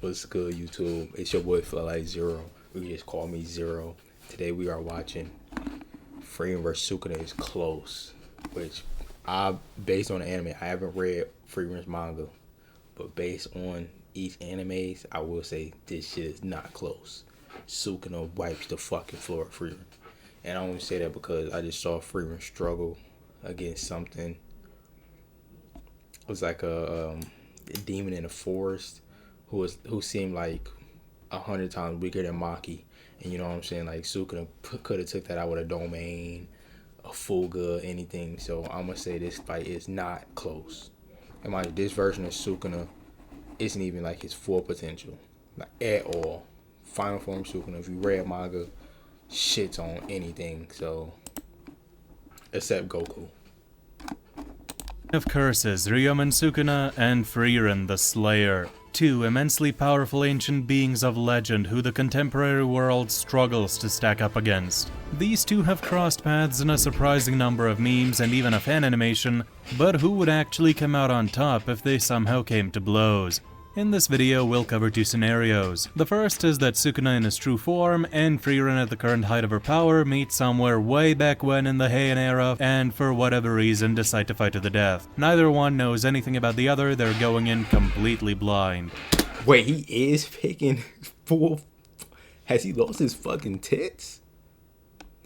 What's good, YouTube? It's your boy Fly Zero. You just call me Zero. Today we are watching Frieren vs. Sukuna is close, which based on the anime, I haven't read Frieren's manga, but based on each animes, I will say this shit is not close. Sukuna wipes the fucking floor of Frieren, and I only say that because I just saw Frieren struggle against something. It was like a demon in the forest who seemed like 100 times weaker than Maki, and you know what I'm saying. Like Sukuna could have took that out with a domain, a Fuga, anything. So I'm gonna say this fight is not close. And mind you, this version of Sukuna isn't even like his full potential, like at all. Final form Sukuna, if you read manga, shits on anything. So except Goku. Of Curses, Ryomen Sukuna and Frieren the Slayer. Two immensely powerful ancient beings of legend who the contemporary world struggles to stack up against. These two have crossed paths in a surprising number of memes and even a fan animation, but who would actually come out on top if they somehow came to blows? In this video, we'll cover two scenarios. The first is that Sukuna in his true form and Frieren at the current height of her power meet somewhere way back when in the Heian era and for whatever reason decide to fight to the death. Neither one knows anything about the other, they're going in completely blind. Wait, he is picking full... Has he lost his fucking tits?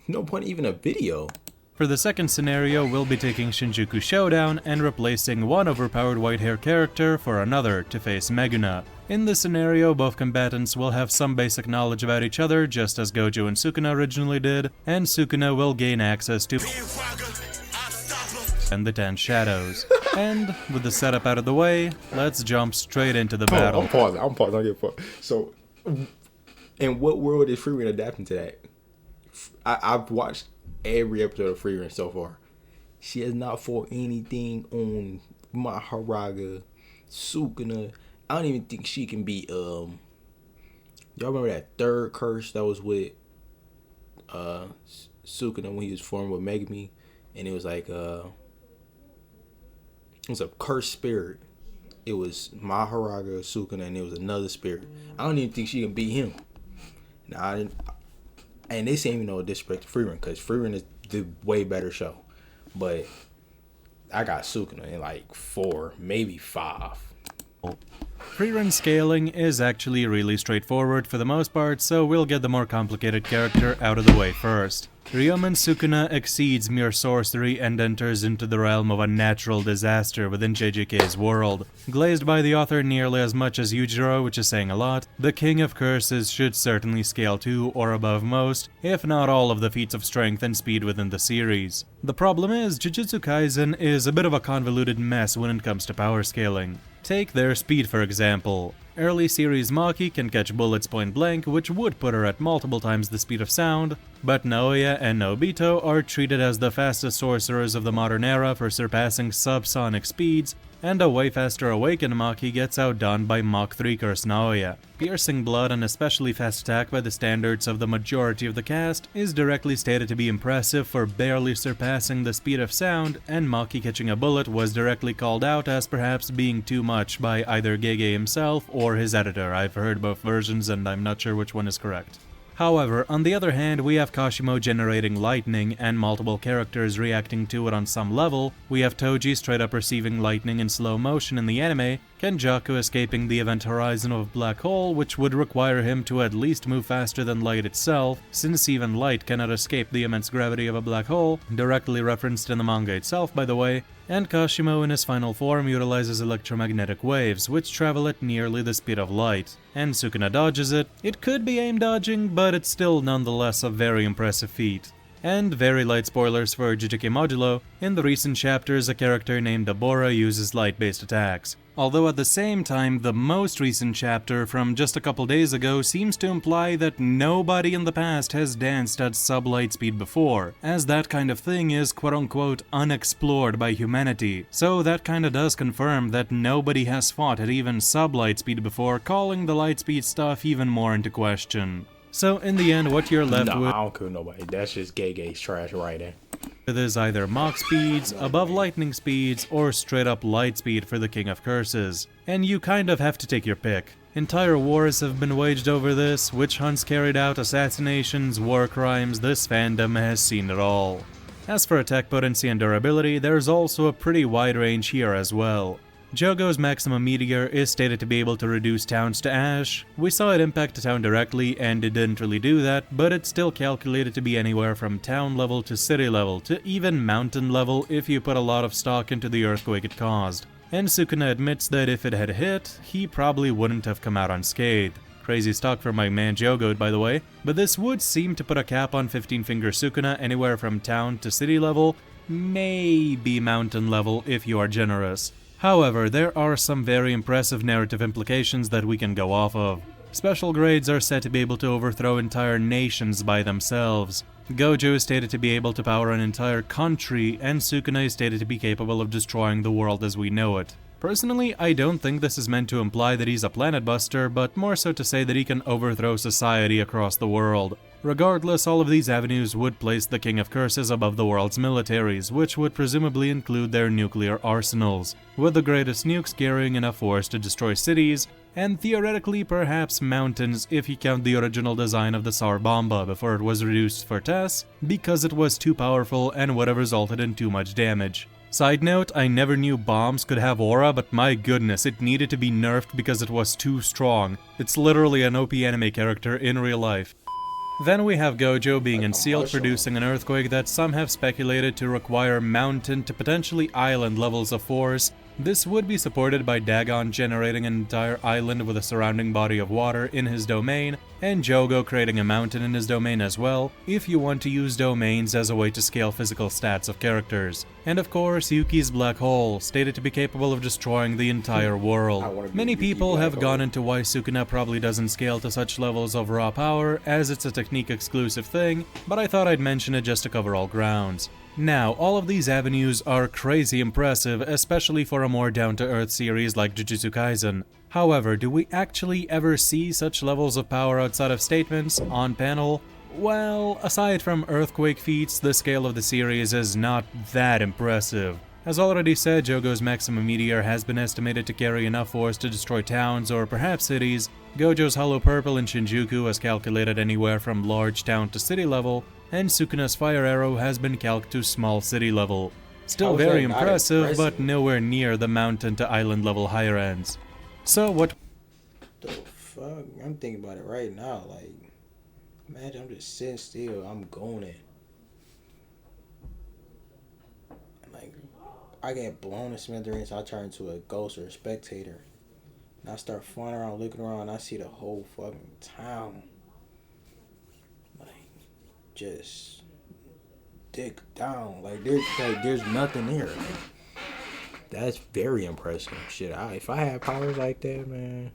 No point even a video. For the second scenario, we'll be taking Shinjuku Showdown and replacing one overpowered white hair character for another to face Meguna. In this scenario, both combatants will have some basic knowledge about each other, just as Gojo and Sukuna originally did, and Sukuna will gain access to and the 10 shadows. And with the setup out of the way, let's jump straight into the battle. I'm pausing. I'm get paused. So, in what world is Frieren adapting to that? I've watched every episode of Frieren so far. She has not fought anything on Maharaga, Sukuna. I don't even think she can beat y'all remember that third curse that was with Sukuna when he was formed with Megumi, and it was like it was a cursed spirit. It was Maharaga, Sukuna, and it was another spirit. I don't even think she can beat him. Now and this ain't even no disrespect to Frieren, because Frieren is the way better show. But I got Sukuna in like 4, maybe 5. Frieren scaling is actually really straightforward for the most part, so we'll get the more complicated character out of the way first. Ryomen Sukuna exceeds mere sorcery and enters into the realm of a natural disaster within JJK's world. Glazed by the author nearly as much as Yujiro, which is saying a lot, the King of Curses should certainly scale to or above most, if not all of the feats of strength and speed within the series. The problem is, Jujutsu Kaisen is a bit of a convoluted mess when it comes to power scaling. Take their speed for example. Early series Maki can catch bullets point blank, which would put her at multiple times the speed of sound, but Naoya and Nobito are treated as the fastest sorcerers of the modern era for surpassing subsonic speeds, and a way faster awakened Maki gets outdone by Mach 3 Curse Naoya. Piercing blood and especially fast attack by the standards of the majority of the cast is directly stated to be impressive for barely surpassing the speed of sound, and Maki catching a bullet was directly called out as perhaps being too much by either Gege himself or his editor. I've heard both versions and I'm not sure which one is correct. However, on the other hand, we have Kashimo generating lightning and multiple characters reacting to it on some level, we have Toji straight up receiving lightning in slow motion in the anime, Kenjaku escaping the event horizon of a black hole, which would require him to at least move faster than light itself, since even light cannot escape the immense gravity of a black hole, directly referenced in the manga itself by the way, and Kashimo in his final form utilizes electromagnetic waves, which travel at nearly the speed of light, and Sukuna dodges it. It could be aim dodging, but it's still nonetheless a very impressive feat. And very light spoilers for JJK Modulo, in the recent chapters a character named Abora uses light-based attacks. Although at the same time, the most recent chapter from just a couple days ago seems to imply that nobody in the past has danced at sub-light speed before, as that kind of thing is quote-unquote unexplored by humanity. So that kinda does confirm that nobody has fought at even sub-light speed before, calling the light speed stuff even more into question. So in the end, what you're left with... I don't care nobody. That's just Gege's trash writing. There's either Mach speeds, above lightning speeds, or straight up light speed for the King of Curses. And you kind of have to take your pick. Entire wars have been waged over this, witch hunts carried out, assassinations, war crimes, this fandom has seen it all. As for attack potency and durability, there's also a pretty wide range here as well. Jogo's maximum meteor is stated to be able to reduce towns to ash. We saw it impact a town directly and it didn't really do that, but it's still calculated to be anywhere from town level to city level to even mountain level if you put a lot of stock into the earthquake it caused. And Sukuna admits that if it had hit, he probably wouldn't have come out unscathed. Crazy stock for my man Jogo, by the way, but this would seem to put a cap on 15-finger Sukuna anywhere from town to city level, maybe mountain level if you are generous. However, there are some very impressive narrative implications that we can go off of. Special grades are said to be able to overthrow entire nations by themselves. Gojo is stated to be able to power an entire country, and Sukuna is stated to be capable of destroying the world as we know it. Personally, I don't think this is meant to imply that he's a planet buster, but more so to say that he can overthrow society across the world. Regardless, all of these avenues would place the King of Curses above the world's militaries, which would presumably include their nuclear arsenals, with the greatest nukes carrying enough force to destroy cities, and theoretically perhaps mountains if you count the original design of the Tsar Bomba before it was reduced for tests, because it was too powerful and would have resulted in too much damage. Side note, I never knew bombs could have aura, but my goodness, it needed to be nerfed because it was too strong. It's literally an OP anime character in real life. Then we have Gojo being unsealed, producing an earthquake that some have speculated to require mountain to potentially island levels of force. This would be supported by Dagon generating an entire island with a surrounding body of water in his domain, and Jogo creating a mountain in his domain as well, if you want to use domains as a way to scale physical stats of characters. And of course, Yuki's black hole, stated to be capable of destroying the entire world. Many people have gone into why Sukuna probably doesn't scale to such levels of raw power, as it's a technique exclusive thing, but I thought I'd mention it just to cover all grounds. Now, all of these avenues are crazy impressive, especially for a more down-to-earth series like Jujutsu Kaisen. However, do we actually ever see such levels of power outside of statements, on panel? Well, aside from earthquake feats, the scale of the series is not that impressive. As already said, Jogo's maximum meteor has been estimated to carry enough force to destroy towns or perhaps cities. Gojo's hollow purple in Shinjuku has calculated anywhere from large town to city level, and Sukuna's fire arrow has been calced to small city level. Still very impressive, but nowhere near the mountain to island level higher ends. So what the fuck? I'm thinking about it right now, like, imagine I'm just sitting still, I'm going in. Like, I get blown to smithereens, I turn into a ghost or a spectator. And I start flying around, looking around, and I see the whole fucking town. Just dig down, like there's nothing there. That's very impressive. Shit, if I had powers like that, man.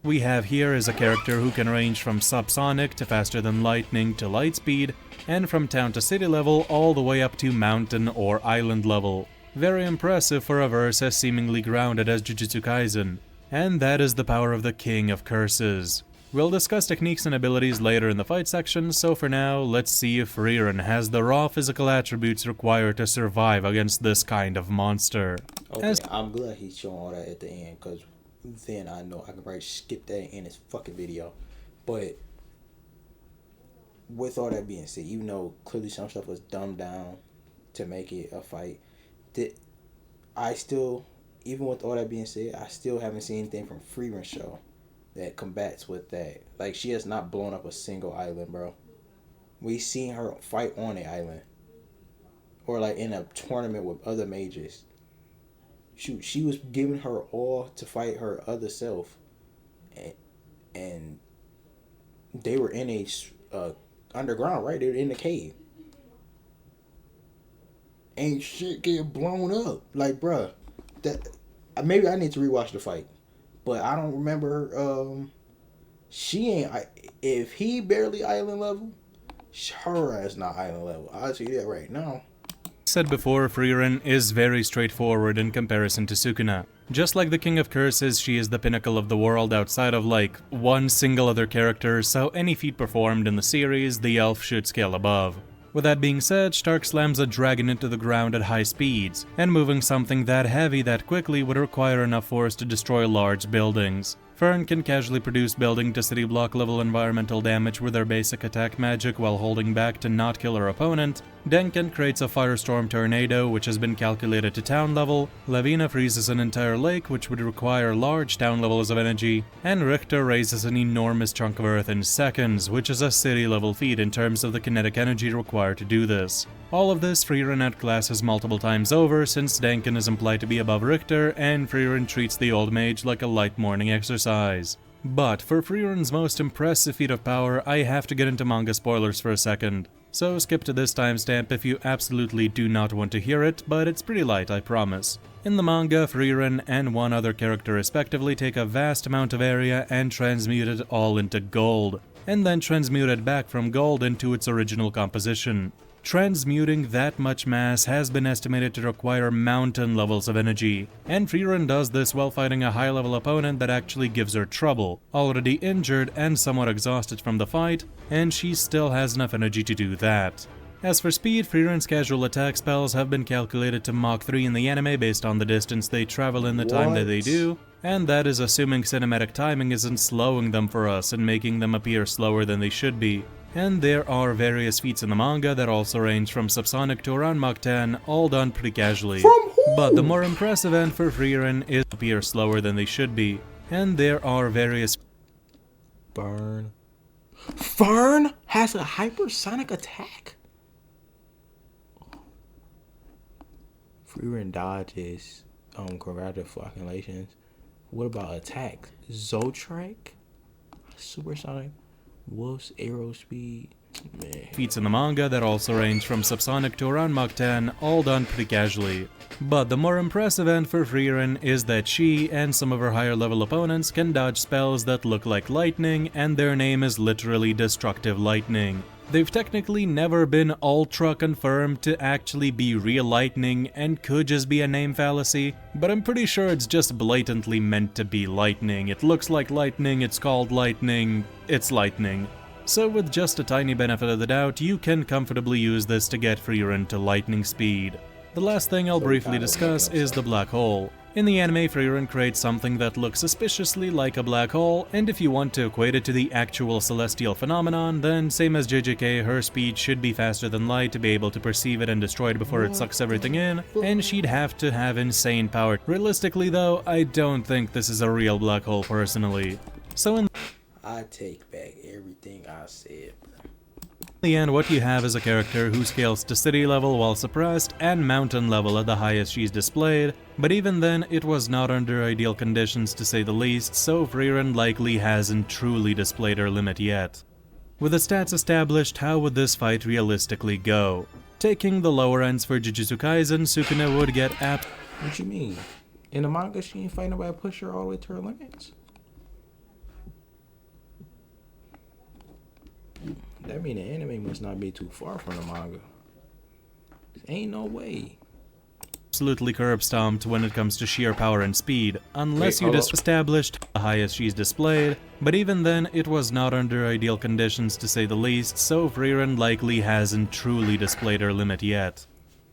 we have here is a character who can range from subsonic to faster than lightning to light speed, and from town to city level all the way up to mountain or island level. Very impressive for a verse as seemingly grounded as Jujutsu Kaisen. And that is the power of the King of Curses. We'll discuss techniques and abilities later in the fight section, so for now, let's see if Frieren has the raw physical attributes required to survive against this kind of monster. Okay, I'm glad he's showing all that at the end, because then I know I can probably skip that in his fucking video. But with all that being said, even though clearly some stuff was dumbed down to make it a fight, I still... Even with all that being said, I still haven't seen anything from Frieren's show that combats with that. Like, she has not blown up a single island, bro. We seen her fight on an island. Or, like, in a tournament with other mages. Shoot, she was giving her all to fight her other self. And they were in a underground, right? They were in the cave. Ain't shit getting blown up. Like, bruh. That maybe I need to rewatch the fight, but I don't remember. She ain't. If he barely island level, her ass not island level. I'll tell you that right now. Said before, Frieren is very straightforward in comparison to Sukuna. Just like the King of Curses, she is the pinnacle of the world outside of like one single other character, so any feat performed in the series, the elf should scale above. With that being said, Stark slams a dragon into the ground at high speeds, and moving something that heavy that quickly would require enough force to destroy large buildings. Frieren can casually produce building to city block level environmental damage with their basic attack magic while holding back to not kill her opponent. Denken creates a firestorm tornado which has been calculated to town level. Lavina freezes an entire lake which would require large town levels of energy. And Richter raises an enormous chunk of earth in seconds, which is a city level feat in terms of the kinetic energy required to do this. All of this Frieren outclasses multiple times over since Denken is implied to be above Richter and Frieren treats the old mage like a light morning exercise. But for Frieren's most impressive feat of power, I have to get into manga spoilers for a second. So skip to this timestamp if you absolutely do not want to hear it, but it's pretty light, I promise. In the manga, Frieren and one other character respectively take a vast amount of area and transmute it all into gold, and then transmute it back from gold into its original composition. Transmuting that much mass has been estimated to require mountain levels of energy, and Frieren does this while fighting a high-level opponent that actually gives her trouble, already injured and somewhat exhausted from the fight, and she still has enough energy to do that. As for speed, Frieren's casual attack spells have been calculated to Mach 3 in the anime based on the distance they travel in the time that they do, and that is assuming cinematic timing isn't slowing them for us and making them appear slower than they should be. And there are various feats in the manga that also range from subsonic to around Mach 10, all done pretty casually. But the more impressive end for Frieren is appear slower than they should be, and there are various Fern has a hypersonic attack? Frieren dodges. Congratulations. What about attack? Zotrak? Supersonic? Wolf's arrow speed? Man. Feats in the manga that also range from subsonic to around Mach 10, all done pretty casually. But the more impressive end for Frieren is that she and some of her higher level opponents can dodge spells that look like lightning, and their name is literally Destructive Lightning. They've technically never been ultra confirmed to actually be real lightning and could just be a name fallacy, but I'm pretty sure it's just blatantly meant to be lightning. It looks like lightning, it's called lightning, it's lightning. So with just a tiny benefit of the doubt, you can comfortably use this to get Frieren to lightning speed. The last thing I'll briefly discuss is the black hole. In the anime, Frieren creates something that looks suspiciously like a black hole, and if you want to equate it to the actual celestial phenomenon, then same as JJK, her speed should be faster than light to be able to perceive it and destroy it before it sucks everything in, and she'd have to have insane power. Realistically though, I don't think this is a real black hole personally. So in I take back everything I said. In the end, what you have is a character who scales to city level while suppressed and mountain level at the highest she's displayed, but even then it was not under ideal conditions to say the least, so Frieren likely hasn't truly displayed her limit yet. With the stats established, how would this fight realistically go? Taking the lower ends for Jujutsu Kaisen, Sukuna would get What you mean? In the manga she ain't fighting nobody push her all the way to her limits? That mean the anime must not be too far from the manga. Ain't no way. Absolutely curb stomped when it comes to sheer power and speed, unless you established the highest she's displayed, but even then it was not under ideal conditions to say the least, so Frieren likely hasn't truly displayed her limit yet.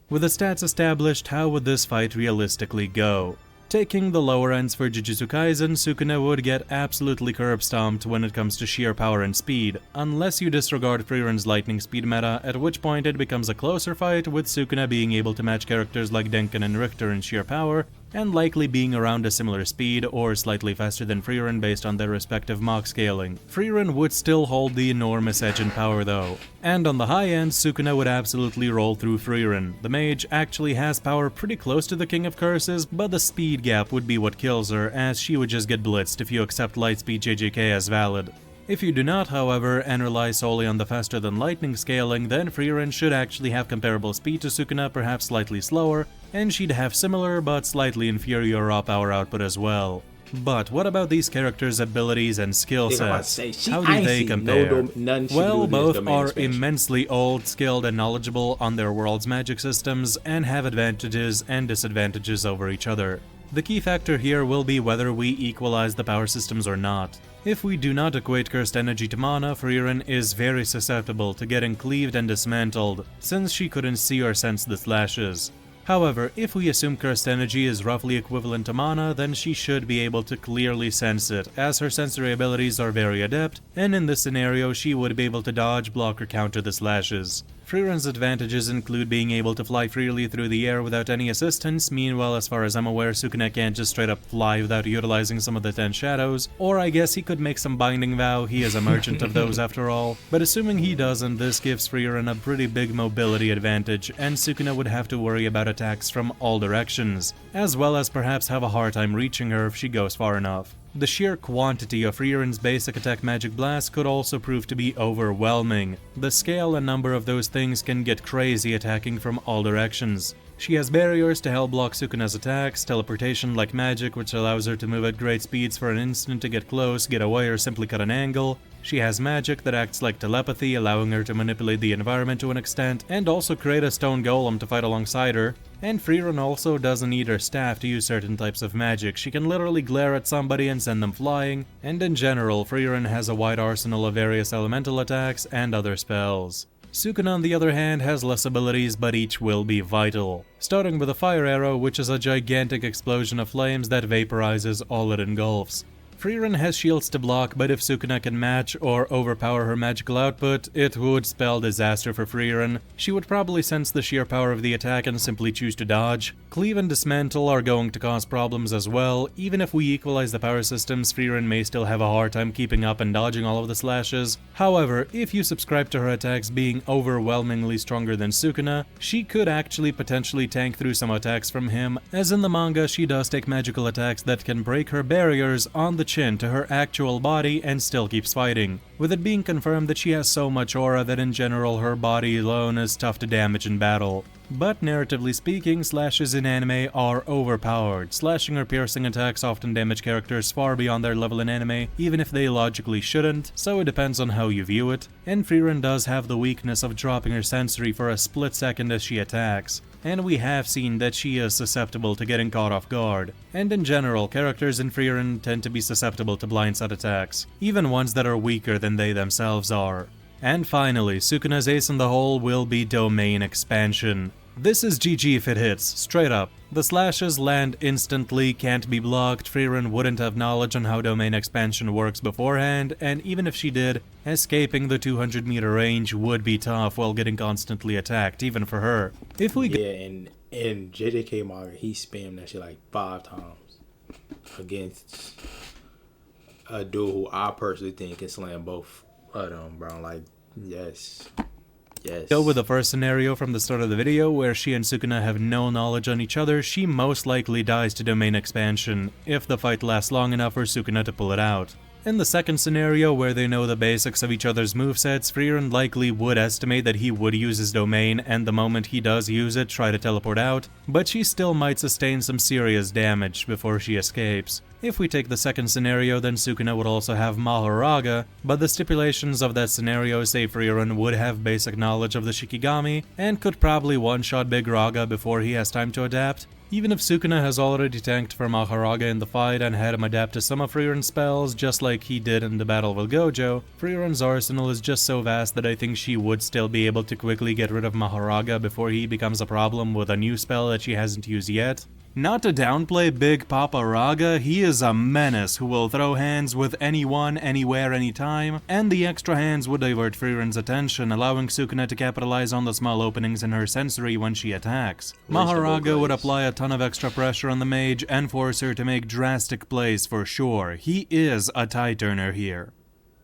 With the stats established, how would this fight realistically go? Taking the lower ends for Jujutsu Kaisen, Sukuna would get absolutely curb stomped when it comes to sheer power and speed, unless you disregard Frieren's lightning speed meta, at which point it becomes a closer fight, with Sukuna being able to match characters like Denken and Richter in sheer power, and likely being around a similar speed or slightly faster than Frieren based on their respective Mach scaling. Frieren would still hold the enormous edge in power though. And on the high end, Sukuna would absolutely roll through Frieren. The mage actually has power pretty close to the King of Curses, but the speed gap would be what kills her, as she would just get blitzed if you accept Lightspeed JJK as valid. If you do not, however, and rely solely on the faster than lightning scaling, then Frieren should actually have comparable speed to Sukuna, perhaps slightly slower, and she'd have similar but slightly inferior raw power output as well. But what about these characters' abilities and skill sets? How do they compare? Well, both are immensely old, skilled, and knowledgeable on their world's magic systems, and have advantages and disadvantages over each other. The key factor here will be whether we equalize the power systems or not. If we do not equate cursed energy to mana, Frieren is very susceptible to getting cleaved and dismantled, since she couldn't see or sense the slashes. However, if we assume cursed energy is roughly equivalent to mana, then she should be able to clearly sense it, as her sensory abilities are very adept, and in this scenario she would be able to dodge, block, or counter the slashes. Frieren's advantages include being able to fly freely through the air without any assistance. Meanwhile, as far as I'm aware, Sukuna can't just straight up fly without utilizing some of the 10 shadows, or I guess he could make some binding vow, he is a merchant of those after all. But assuming he doesn't, this gives Frieren a pretty big mobility advantage, and Sukuna would have to worry about attacks from all directions, as well as perhaps have a hard time reaching her if she goes far enough. The sheer quantity of Frieren's basic attack magic blast could also prove to be overwhelming. The scale and number of those things can get crazy, attacking from all directions. She has barriers to help block Sukuna's attacks, teleportation like magic which allows her to move at great speeds for an instant to get close, get away, or simply cut an angle. She has magic that acts like telepathy, allowing her to manipulate the environment to an extent, and also create a stone golem to fight alongside her. And Frieren also doesn't need her staff to use certain types of magic. She can literally glare at somebody and send them flying, and in general, Frieren has a wide arsenal of various elemental attacks and other spells. Sukuna, on the other hand, has less abilities, but each will be vital. Starting with a fire arrow, which is a gigantic explosion of flames that vaporizes all it engulfs. Frieren has shields to block, but if Sukuna can match or overpower her magical output, it would spell disaster for Frieren. She would probably sense the sheer power of the attack and simply choose to dodge. Cleave and Dismantle are going to cause problems as well. Even if we equalize the power systems, Frieren may still have a hard time keeping up and dodging all of the slashes. However, if you subscribe to her attacks being overwhelmingly stronger than Sukuna, she could actually potentially tank through some attacks from him, as in the manga she does take magical attacks that can break her barriers on the chin to her actual body and still keeps fighting, with it being confirmed that she has so much aura that in general her body alone is tough to damage in battle. But narratively speaking, slashes in anime are overpowered. Slashing or piercing attacks often damage characters far beyond their level in anime, even if they logically shouldn't, so it depends on how you view it. And Frieren does have the weakness of dropping her sensory for a split second as she attacks, and we have seen that she is susceptible to getting caught off guard. And in general, characters in Frieren tend to be susceptible to blindside attacks, even ones that are weaker than they themselves are. And finally, Sukuna's ace in the hole will be domain expansion. This is GG if it hits, straight up. The slashes land instantly, can't be blocked. Frieren wouldn't have knowledge on how domain expansion works beforehand, and even if she did, escaping the 200-meter range would be tough while getting constantly attacked, even for her. If we in JJK manga, he spammed that shit like 5 times against a dude who I personally think can slam both of them, bro. Like, yes. Go with the first scenario from the start of the video, where she and Sukuna have no knowledge on each other. She most likely dies to domain expansion, if the fight lasts long enough for Sukuna to pull it out. In the second scenario, where they know the basics of each other's movesets, Frieren likely would estimate that he would use his domain, and the moment he does use it, try to teleport out, but she still might sustain some serious damage before she escapes. If we take the second scenario, then Sukuna would also have Maharaga, but the stipulations of that scenario say Frieren would have basic knowledge of the Shikigami, and could probably one-shot Big Raga before he has time to adapt. Even if Sukuna has already tanked for Maharaga in the fight and had him adapt to some of Frieren's spells, just like he did in the battle with Gojo, Frieren's arsenal is just so vast that I think she would still be able to quickly get rid of Maharaga before he becomes a problem with a new spell that she hasn't used yet. Not to downplay Big Papa Raga, he is a menace who will throw hands with anyone, anywhere, anytime, and the extra hands would divert Frieren's attention, allowing Sukuna to capitalize on the small openings in her sensory when she attacks. Maharaga would apply a ton of extra pressure on the mage and force her to make drastic plays for sure. He is a tie turner here.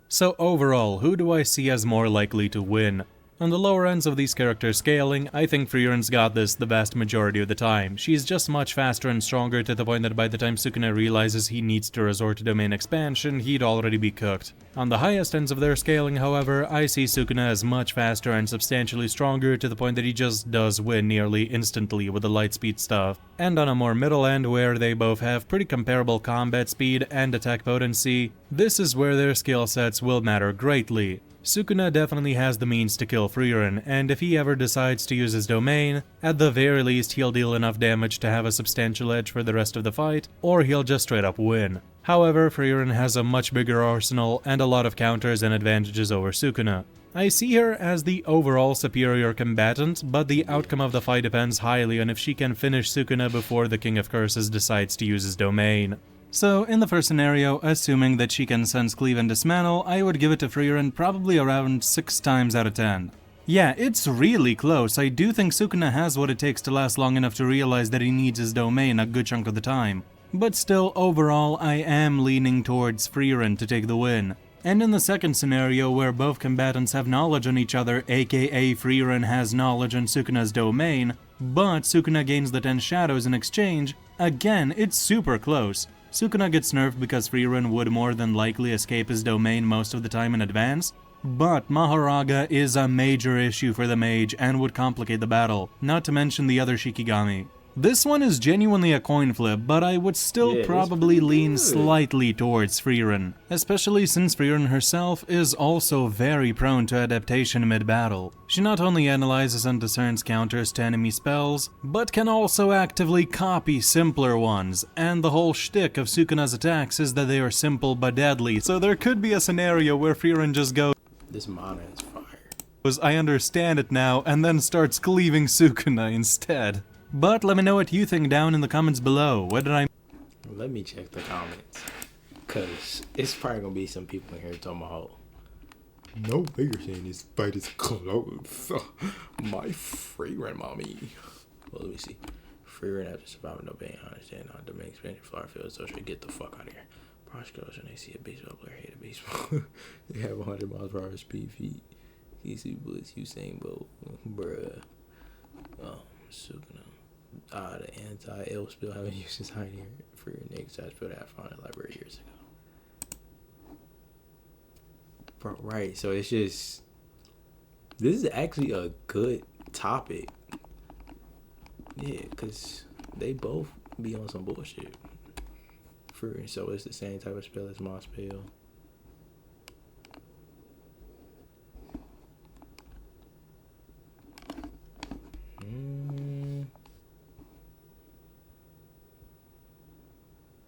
So overall, who do I see as more likely to win? On the lower ends of these characters scaling, I think Frieren's got this the vast majority of the time. She's just much faster and stronger to the point that by the time Sukuna realizes he needs to resort to domain expansion, he'd already be cooked. On the highest ends of their scaling, however, I see Sukuna as much faster and substantially stronger to the point that he just does win nearly instantly with the light speed stuff. And on a more middle end, where they both have pretty comparable combat speed and attack potency, this is where their skill sets will matter greatly. Sukuna definitely has the means to kill Frieren, and if he ever decides to use his domain, at the very least he'll deal enough damage to have a substantial edge for the rest of the fight, or he'll just straight up win. However, Frieren has a much bigger arsenal and a lot of counters and advantages over Sukuna. I see her as the overall superior combatant, but the outcome of the fight depends highly on if she can finish Sukuna before the King of Curses decides to use his domain. So, in the first scenario, assuming that she can sense, cleave, and dismantle, I would give it to Frieren probably around 6 times out of 10. Yeah, it's really close. I do think Sukuna has what it takes to last long enough to realize that he needs his domain a good chunk of the time. But still, overall, I am leaning towards Frieren to take the win. And in the second scenario, where both combatants have knowledge on each other, aka Frieren has knowledge on Sukuna's domain, but Sukuna gains the 10 shadows in exchange, again, it's super close. Sukuna gets nerfed because Frieren would more than likely escape his domain most of the time in advance, but Maharaga is a major issue for the mage and would complicate the battle, not to mention the other Shikigami. This one is genuinely a coin flip, but I would still probably lean slightly towards Frieren, especially since Frieren herself is also very prone to adaptation mid-battle. She not only analyzes and discerns counters to enemy spells, but can also actively copy simpler ones, and the whole shtick of Sukuna's attacks is that they are simple but deadly, so there could be a scenario where Frieren just goes, This mana is fire. I understand it now, and then starts cleaving Sukuna instead. But let me know what you think down in the comments below. What did I... Let me check the comments. Because it's probably going to be some people in here talking about, no, they're saying this fight is close. My Frieren mommy. Well, let me see. Frieren after surviving no pain, understand on domain expansion, flower field, so should get the fuck out of here. Prosecutors when they see a baseball player hate a baseball. They have 100 miles per hour speed feet. You see bullets, Usain Bolt. Bruh. Sukuna. The anti-ill spill haven't used his hide here for your next I spill that I found in the library years ago. Bro, right, so it's just, this is actually a good topic. Yeah, because they both be on some bullshit. So it's the same type of spell as my spell.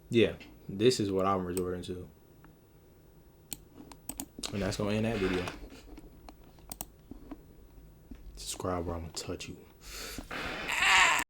Yeah, this is what I'm resorting to. And that's going to end that video. Subscribe or I'm going to touch you.